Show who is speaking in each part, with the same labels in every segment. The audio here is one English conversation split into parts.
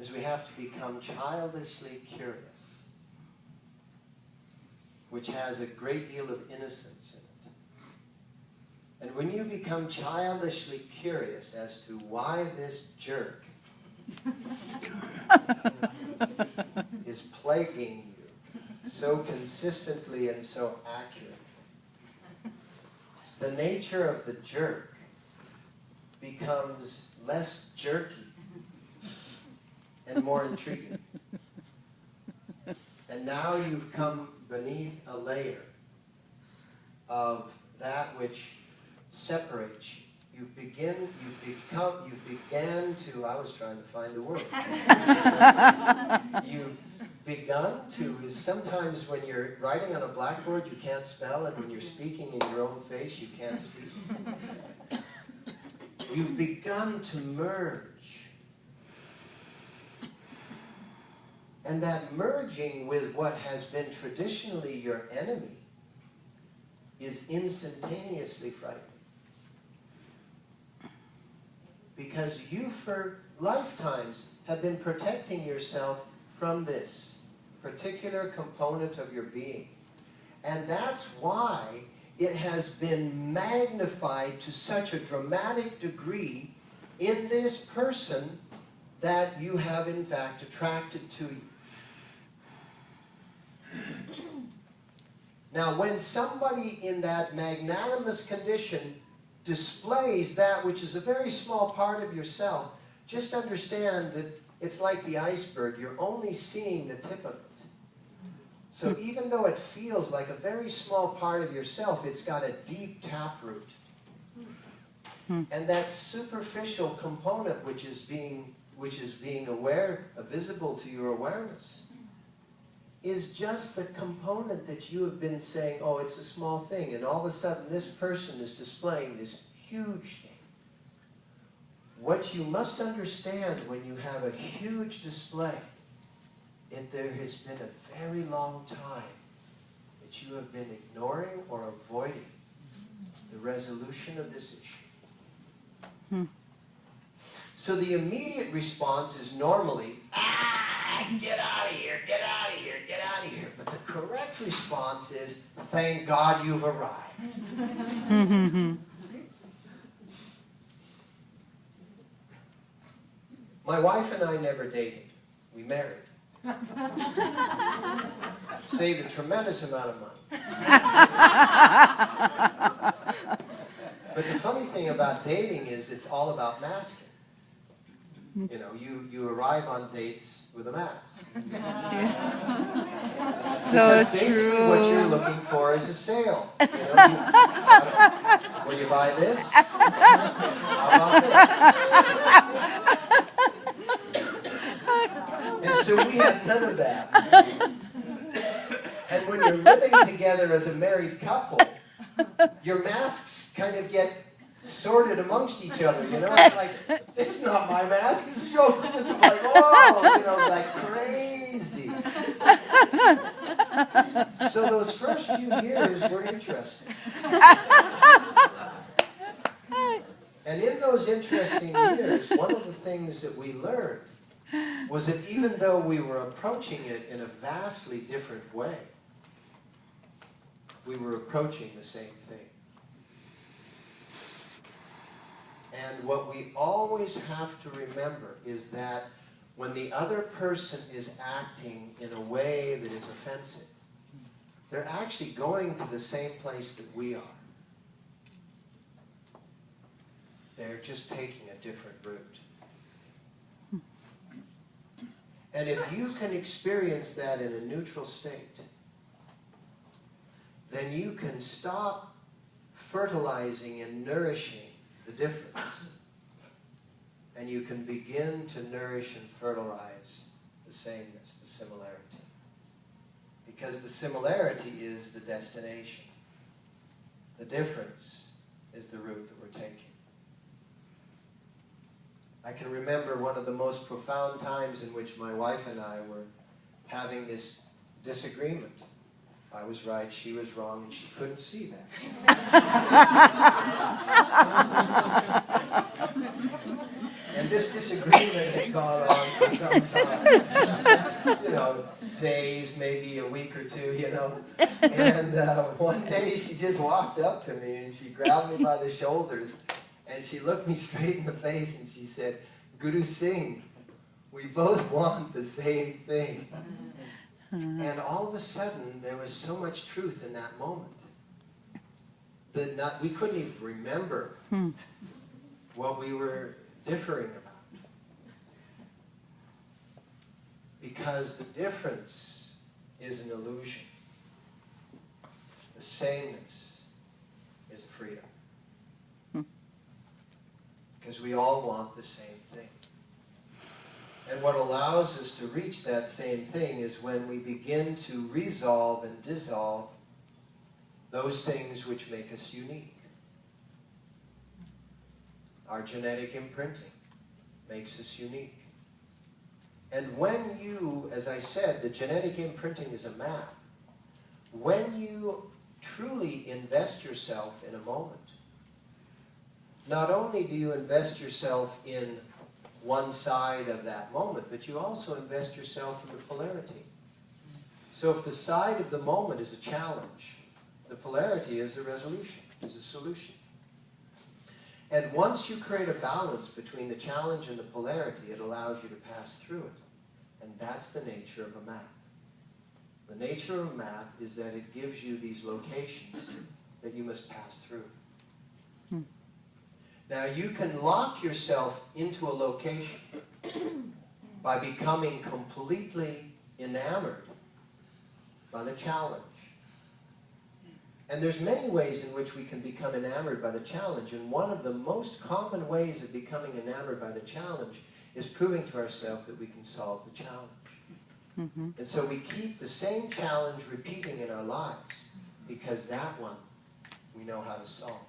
Speaker 1: is we have to become childishly curious, which has a great deal of innocence in it. And when you become childishly curious as to why this jerk is plaguing you so consistently and so accurately, the nature of the jerk becomes less jerky and more intriguing. And now you've come beneath a layer of that which separates you. You began to, I was trying to find the word. You've begun to, sometimes when you're writing on a blackboard you can't spell, and when you're speaking in your own face you can't speak. You've begun to merge. And that merging with what has been traditionally your enemy is instantaneously frightening. Because you for lifetimes have been protecting yourself from this particular component of your being. And that's why it has been magnified to such a dramatic degree in this person that you have in fact attracted to you. Now, when somebody in that magnanimous condition displays that which is a very small part of yourself, just understand that it's like the iceberg. You're only seeing the tip of it. So even though it feels like a very small part of yourself, it's got a deep taproot. And that superficial component which is being aware, visible to your awareness, is just the component that you have been saying, oh, it's a small thing, and all of a sudden this person is displaying this huge thing. What you must understand when you have a huge display, there has been a very long time that you have been ignoring or avoiding the resolution of this issue. So the immediate response is normally, get out of here, get out of here, get out of here. But the correct response is, thank God you've arrived. My wife and I never dated. We married. Saved a tremendous amount of money. But the funny thing about dating is it's all about masking. You know, you arrive on dates with a mask.
Speaker 2: So
Speaker 1: because basically
Speaker 2: true.
Speaker 1: what you're looking for is a sale. You know, will you buy this? How about this? And so we had none of that. And when you're living together as a married couple, your masks kind of get sorted amongst each other, you know? It's like, this is not my mask, this is yours. It's like, whoa, you know, like crazy. So those first few years were interesting. And in those interesting years, one of the things that we learned was that even though we were approaching it in a vastly different way, we were approaching the same thing. And what we always have to remember is that when the other person is acting in a way that is offensive, they're actually going to the same place that we are. They're just taking a different route. And if you can experience that in a neutral state, then you can stop fertilizing and nourishing the difference. And you can begin to nourish and fertilize the sameness, the similarity. Because the similarity is the destination. The difference is the route that we're taking. I can remember one of the most profound times in which my wife and I were having this disagreement. I was right, she was wrong, and she couldn't see that. And this disagreement had gone on for some time. You know, days, maybe a week or two, you know. And one day she just walked up to me and she grabbed me by the shoulders and she looked me straight in the face and she said, Guru Singh, we both want the same thing. And all of a sudden, there was so much truth in that moment that we couldn't even remember what we were differing about. Because the difference is an illusion. The sameness is a freedom. Because we all want the same thing. And what allows us to reach that same thing is when we begin to resolve and dissolve those things which make us unique. Our genetic imprinting makes us unique. And when you, as I said, the genetic imprinting is a map. When you truly invest yourself in a moment, not only do you invest yourself in one side of that moment, but you also invest yourself in the polarity. So if the side of the moment is a challenge, the polarity is a resolution, is a solution. And once you create a balance between the challenge and the polarity, it allows you to pass through it. And that's the nature of a map. The nature of a map is that it gives you these locations that you must pass through. Now you can lock yourself into a location by becoming completely enamored by the challenge. And there's many ways in which we can become enamored by the challenge, and one of the most common ways of becoming enamored by the challenge is proving to ourselves that we can solve the challenge. And so we keep the same challenge repeating in our lives because that one we know how to solve.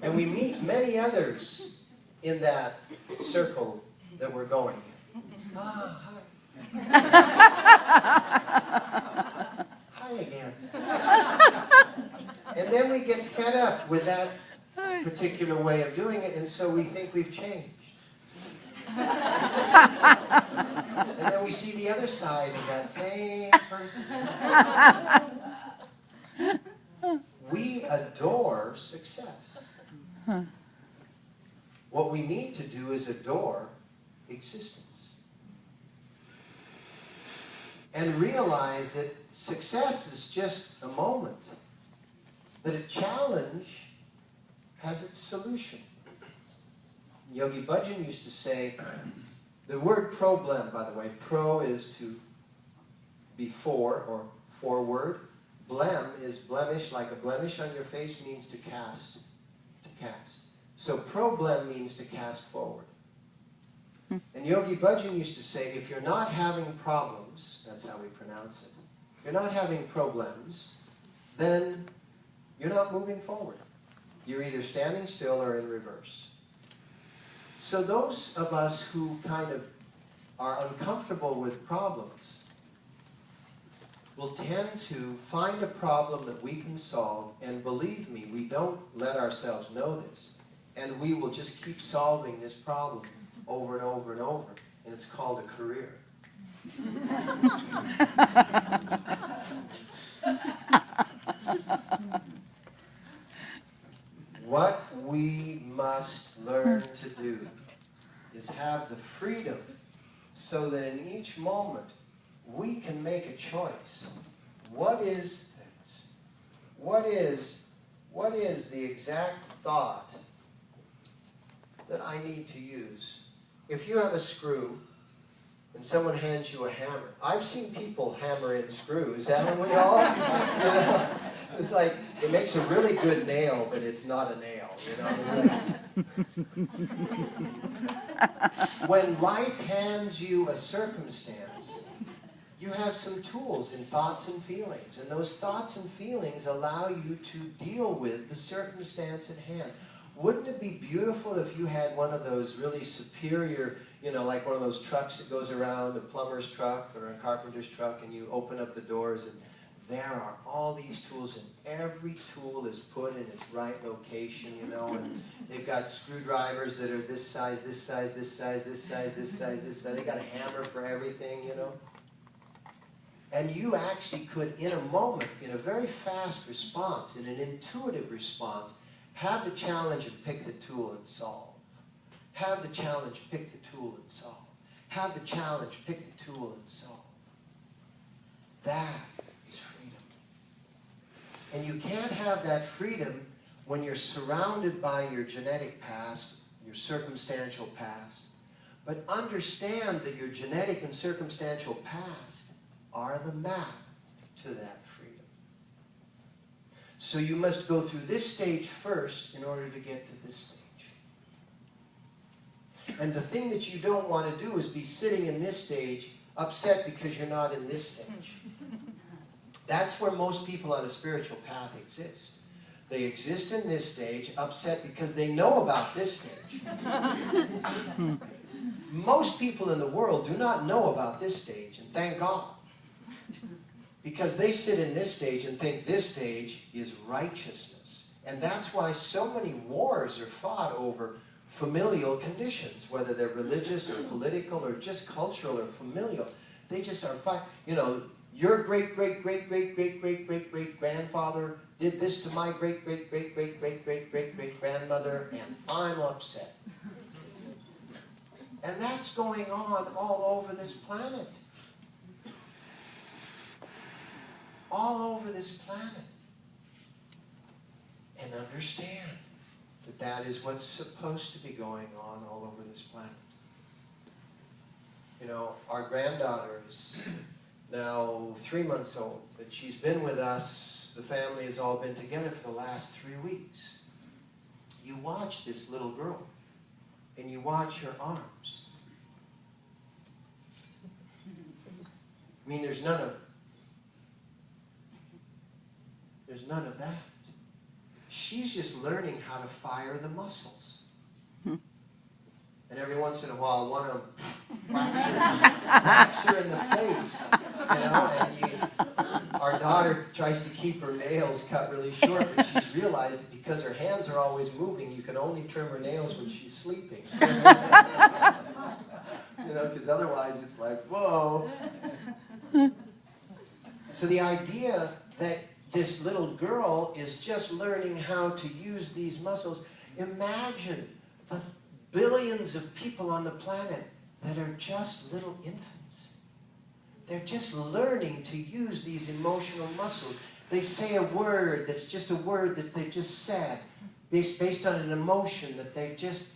Speaker 1: And we meet many others in that circle that we're going in. Ah, hi. Hi again. And then we get fed up with that particular way of doing it, and so we think we've changed. And then we see the other side of that same person. We adore success. What we need to do is adore existence. And realize that success is just a moment. That a challenge has its solution. Yogi Bhajan used to say, the word problem, by the way, pro is to be for or forward. Blem is blemish, like a blemish on your face means to cast. So problem means to cast forward. And Yogi Bhajan used to say, if you're not having problems, that's how we pronounce it, if you're not having problems, then you're not moving forward. You're either standing still or in reverse. So those of us who kind of are uncomfortable with problems will tend to find a problem that we can solve, and believe me, we don't let ourselves know this, and we will just keep solving this problem over and over and over, and it's called a career. What we must learn to do is have the freedom so that in each moment we can make a choice. What is the exact thought that I need to use? If you have a screw and someone hands you a hammer, I've seen people hammer in screws, haven't we all? You know, it's like, it makes a really good nail, but it's not a nail, you know? It's like, when life hands you a circumstance, you have some tools in thoughts and feelings, and those thoughts and feelings allow you to deal with the circumstance at hand. Wouldn't it be beautiful if you had one of those really superior, you know, like one of those trucks that goes around, a plumber's truck or a carpenter's truck, and you open up the doors and there are all these tools, and every tool is put in its right location, you know, and they've got screwdrivers that are this size, this size, this size, this size, this size, this size. They got a hammer for everything, you know. And you actually could, in a moment, in a very fast response, in an intuitive response, have the challenge and pick the tool and solve. Have the challenge, pick the tool and solve. Have the challenge, pick the tool and solve. That is freedom. And you can't have that freedom when you're surrounded by your genetic past, your circumstantial past. But understand that your genetic and circumstantial past are the map to that freedom. So you must go through this stage first in order to get to this stage. And the thing that you don't want to do is be sitting in this stage upset because you're not in this stage. That's where most people on a spiritual path exist. They exist in this stage upset because they know about this stage. Most people in the world do not know about this stage, and thank God. Because they sit in this stage and think this stage is righteousness. And that's why so many wars are fought over familial conditions, whether they're religious or political or just cultural or familial. They just are fighting. You know, your great-great-great-great-great-great-great-great-grandfather did this to my great-great-great-great-great-great-great-grandmother, and I'm upset. And that's going on all over this planet. All over this planet. And understand that that is what's supposed to be going on all over this planet. You know, our granddaughter is now 3 months old, but she's been with us, the family has all been together for the last 3 weeks. You watch this little girl, and you watch her arms. I mean, there's none of that. She's just learning how to fire the muscles. And every once in a while, one of them whacks her in the face. You know, and our daughter tries to keep her nails cut really short, but she's realized that because her hands are always moving, you can only trim her nails when she's sleeping. You know, because otherwise it's like, whoa. So the idea that this little girl is just learning how to use these muscles. Imagine the billions of people on the planet that are just little infants. They're just learning to use these emotional muscles. They say a word that's just a word that they've just said, based on an emotion that they've just